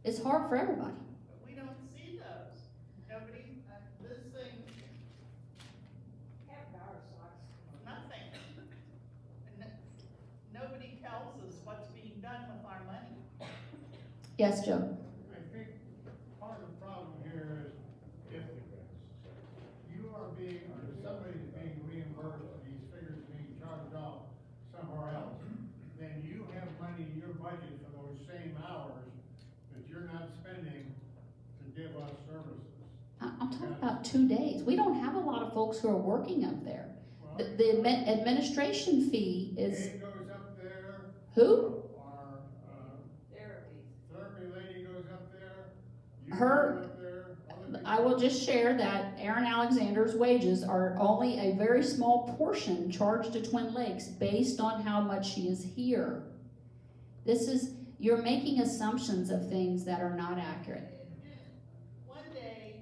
It's hard for everybody. But we don't see those. Nobody, this thing, Have our socks. nothing. Nobody tells us what's being done with our money. Yes, Joe? I think part of the problem here is if you are being, or somebody's being reimbursed, and these figures being charged off somewhere else, then you have money in your budget for those same hours that you're not spending to give us services. I'm talking about 2 days. We don't have a lot of folks who are working up there. Well, The administration fee is, Dave goes up there, who? our, Therapy. therapy lady goes up there, you Her- go up there, other people. I will just share that Aaron Alexander's wages are only a very small portion charged to Twin Lakes based on how much she is here. You're making assumptions of things that are not accurate. One day,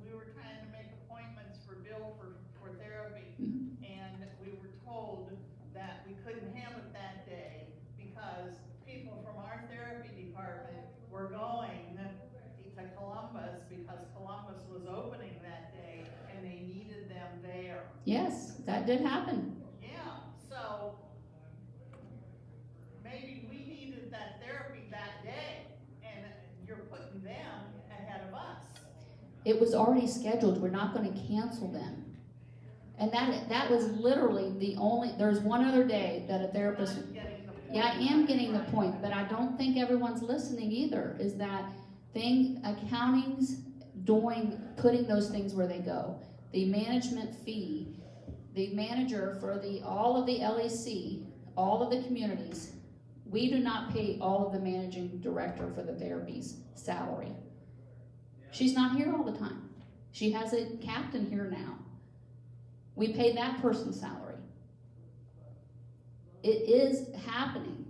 we were trying to make appointments for Bill for therapy, and we were told that we couldn't have it that day because people from our therapy department were going to Columbus because Columbus was opening that day and they needed them there. Yes, that did happen. Yeah, so maybe we needed that therapy that day, and you're putting them ahead of us. It was already scheduled. We're not going to cancel them. And that was literally the only, there's one other day that a therapist, Not getting the point. yeah, I am getting the point, but I don't think everyone's listening either, is that accounting's putting those things where they go. The management fee, the manager for all of the LAC, all of the communities, we do not pay all of the managing director for the therapy's salary. She's not here all the time. She has a captain here now. We pay that person's salary. It is happening.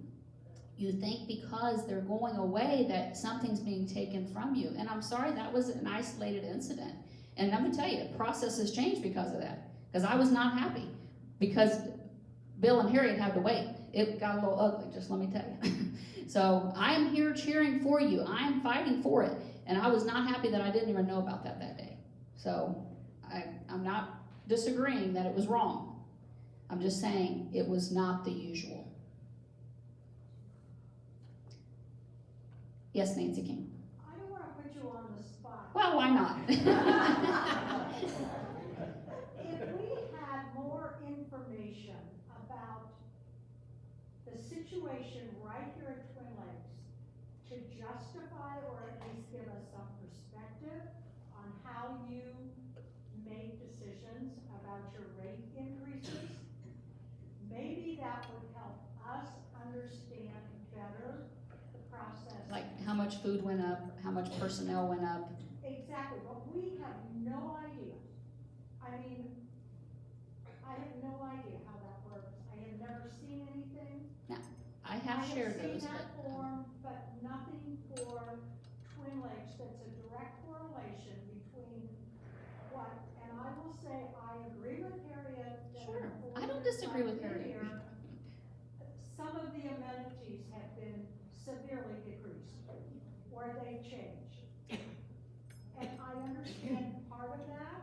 You think because they're going away that something's being taken from you. And I'm sorry, that was an isolated incident. And I'm gonna tell you, the process has changed because of that. Because I was not happy. Because Bill and Harriet had to wait. It got a little ugly, just let me tell you. So I am here cheering for you. I am fighting for it. And I was not happy that I didn't even know about that day. So I'm not disagreeing that it was wrong. I'm just saying it was not the usual. Yes, Nancy King. I don't wanna put you on the spot. Well, why not? If we had more information about the situation right here at Twin Lakes to justify or at least give us some perspective on how you make decisions about your rate increases, maybe that would help us understand better the process. Like how much food went up, how much personnel went up. Exactly, but we have no idea. I mean, I have no idea how that works. I have never seen anything. I have shared those, I have seen that but form, but nothing for Twin Lakes that's a direct correlation between what, and I will say, I agree with Harriet. that Sure. on I don't 400 disagree with side Harriet. here, some of the severely decreased, or they changed. And I understand part of that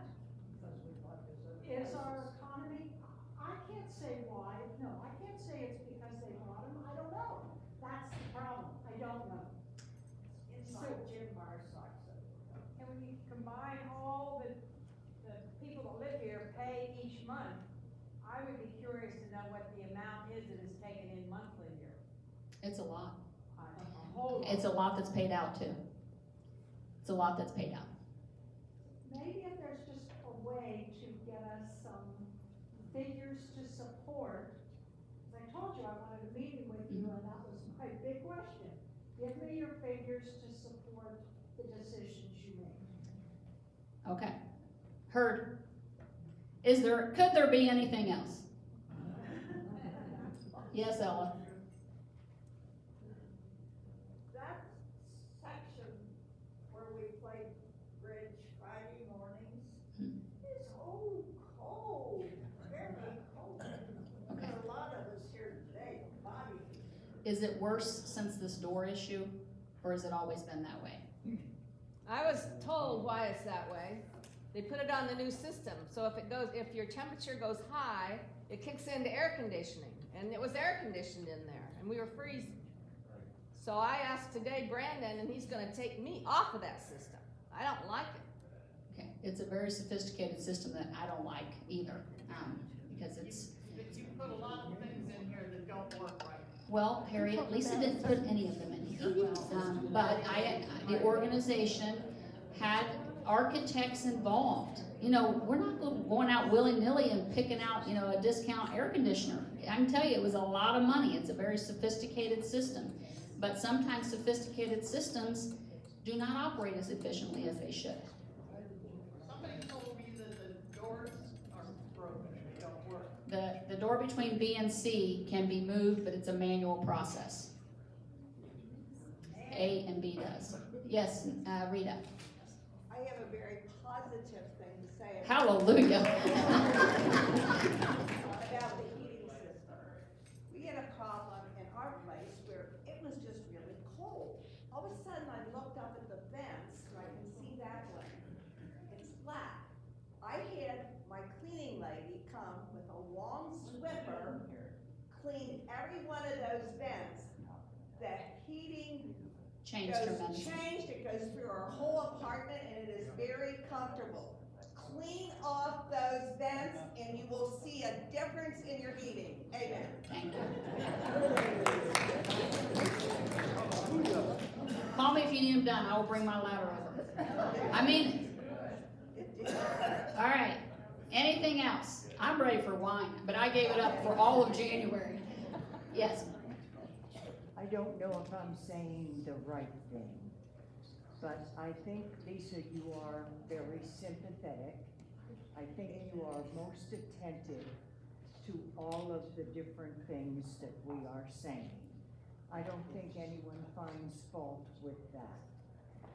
is our economy. I can't say why, no, I can't say it's because they brought them, I don't know. That's the problem, I don't know. Inside Jim Marsock, so. And when you combine all the people that live here pay each month, I would be curious to know what the amount is that is taken in monthly here. It's a lot. A whole lot. It's a lot that's paid out too. It's a lot that's paid out. Maybe if there's just a way to get us some figures to support, as I told you, I wanted a meeting with you, and that was my big question. Give me your figures to support the decisions you make. Okay. Heard. Could there be anything else? Yes, Ella. That section where we played bridge Friday mornings is cold, very cold. Okay. There's a lot of us here today, body heat. Is it worse since this door issue, or has it always been that way? I was told why it's that way. They put it on the new system, so if your temperature goes high, it kicks into air conditioning, and it was air conditioned in there, and we were freezing. So I asked today Brandon, and he's gonna take me off of that system. I don't like it. Okay, it's a very sophisticated system that I don't like either, because it's, But you put a lot of things in here that don't work right. well, Harriet, Lisa didn't put any of them in here. But the organization had architects involved. You know, we're not going out willy-nilly and picking out, you know, a discount air conditioner. I can tell you, it was a lot of money. It's a very sophisticated system. But sometimes sophisticated systems do not operate as efficiently as they should. Somebody told me that the doors are broken, they don't work. The door between B and C can be moved, but it's a manual process. A and B does. Yes, Rita. I have a very positive thing to say Hallelujah. about the heating system. We had a problem in our place where it was just really cold. All of a sudden, I looked up at the vents, and I can see that one. It's flat. I had my cleaning lady come with a long swiffer, clean every one of those vents. The heating Changed goes tremendously. changed, it goes through our whole apartment, and it is very comfortable. Clean off those vents, and you will see a difference in your heating. Amen. Thank you. Call me if you need them done. I will bring my ladder over. I mean it. All right. Anything else? I'm ready for wine, but I gave it up for all of January. Yes. I don't know if I'm saying the right thing, but I think, Lisa, you are very sympathetic. I think you are most attentive to all of the different things that we are saying. I don't think anyone finds fault with that.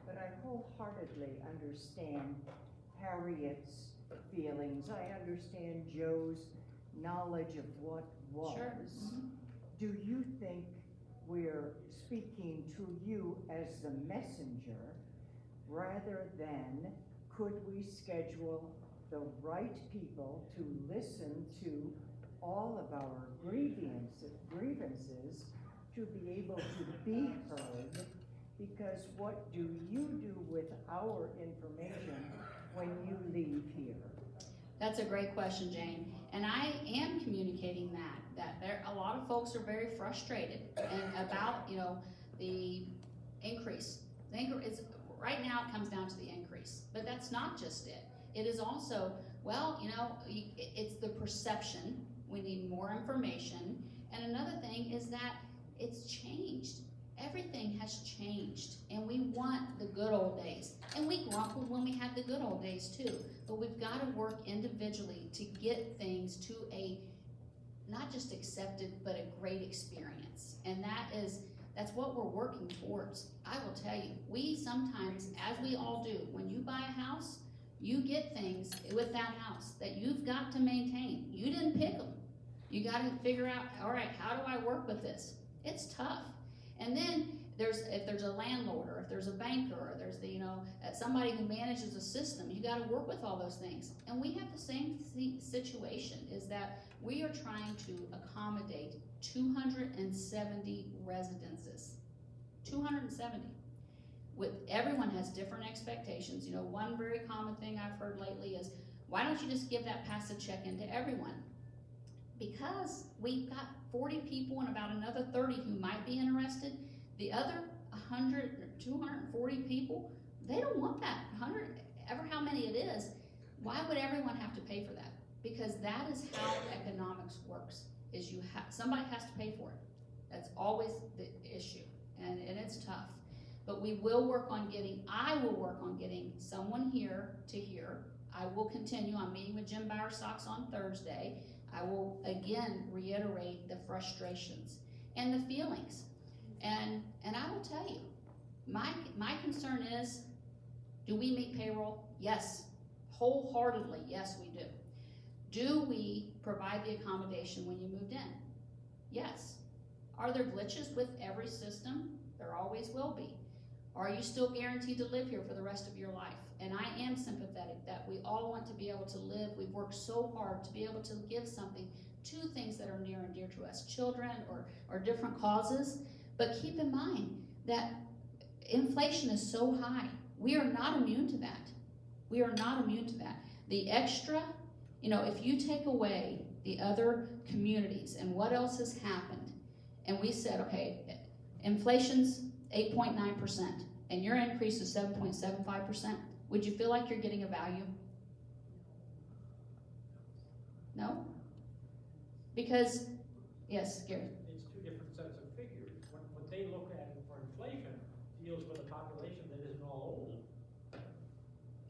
But I wholeheartedly understand Harriet's feelings. I understand Joe's knowledge of what was. Sure. Do you think we're speaking to you as the messenger rather than could we schedule the right people to listen to all of our grievances to be able to be heard? Because what do you do with our information when you leave here? That's a great question, Jane. And I am communicating that there, a lot of folks are very frustrated and about, you know, the increase. Right now it comes down to the increase, but that's not just it. It is also, well, you know, it's the perception. We need more information. And another thing is that it's changed. Everything has changed, and we want the good old days. And we grumbled when we had the good old days too. But we've got to work individually to get things to a, not just accepted, but a great experience. And that's what we're working towards. I will tell you, we sometimes, as we all do, when you buy a house, you get things with that house that you've got to maintain. You didn't pick them. You got to figure out, all right, how do I work with this? It's tough. And then if there's a landlord, or if there's a banker, or there's somebody who manages a system, you gotta work with all those things. And we have the same situation, is that we are trying to accommodate 270 residences. 270. Everyone has different expectations. One very common thing I've heard lately is, why don't you just give that passive check-in to everyone? Because we've got 40 people and about another 30 who might be interested. The other 100 or 240 people, they don't want that. 100, ever how many it is, why would everyone have to pay for that? Because that is how economics works, is somebody has to pay for it. That's always the issue, and it's tough. But I will work on getting someone here to here. I will continue. I'm meeting with Jim Bowersox on Thursday. I will again reiterate the frustrations and the feelings. And I will tell you, my concern is, do we meet payroll? Yes. Wholeheartedly, yes, we do. Do we provide the accommodation when you moved in? Yes. Are there glitches with every system? There always will be. Are you still guaranteed to live here for the rest of your life? And I am sympathetic that we all want to be able to live. We've worked so hard to be able to give something to things that are near and dear to us, children or different causes. But keep in mind that inflation is so high. We are not immune to that. We are not immune to that. The extra, if you take away the other communities and what else has happened, and we said, okay, inflation's 8.9%, and your increase is 7.75%, would you feel like you're getting a value? No? Because, yes, Gary. It's two different sets of figures. What they look at for inflation deals with a population that isn't all old.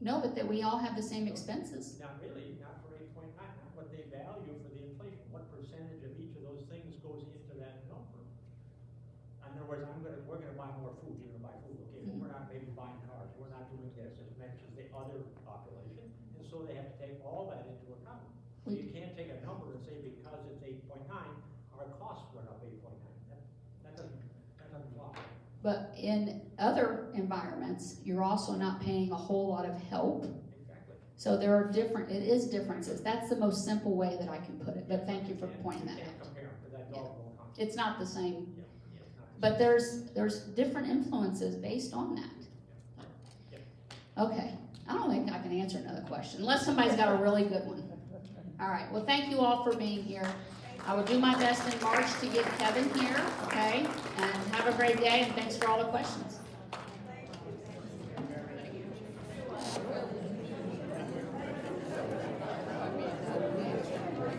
No, but that we all have the same expenses. Not really, not for 8.9, not what they value for the inflation. What percentage of each of those things goes into that number? In other words, we're gonna buy more food, you're gonna buy food, okay, but we're not maybe buying cars, we're not doing this as much as the other population, and so they have to take all that into account. So you can't take a number and say because it's 8.9, our costs went up 8.9. That doesn't fly. But in other environments, you're also not paying a whole lot of help. Exactly. So there are differences. That's the most simple way that I can put it, but thank you for pointing that You can't out. compare, because that's all going on. It's not the same, Yeah, it's not. but there's different influences based on that. Okay, I don't think I can answer another question, unless somebody's got a really good one. All right, well, thank you all for being here. I will do my best in March to get Kevin here, okay? And have a great day, and thanks for all the questions.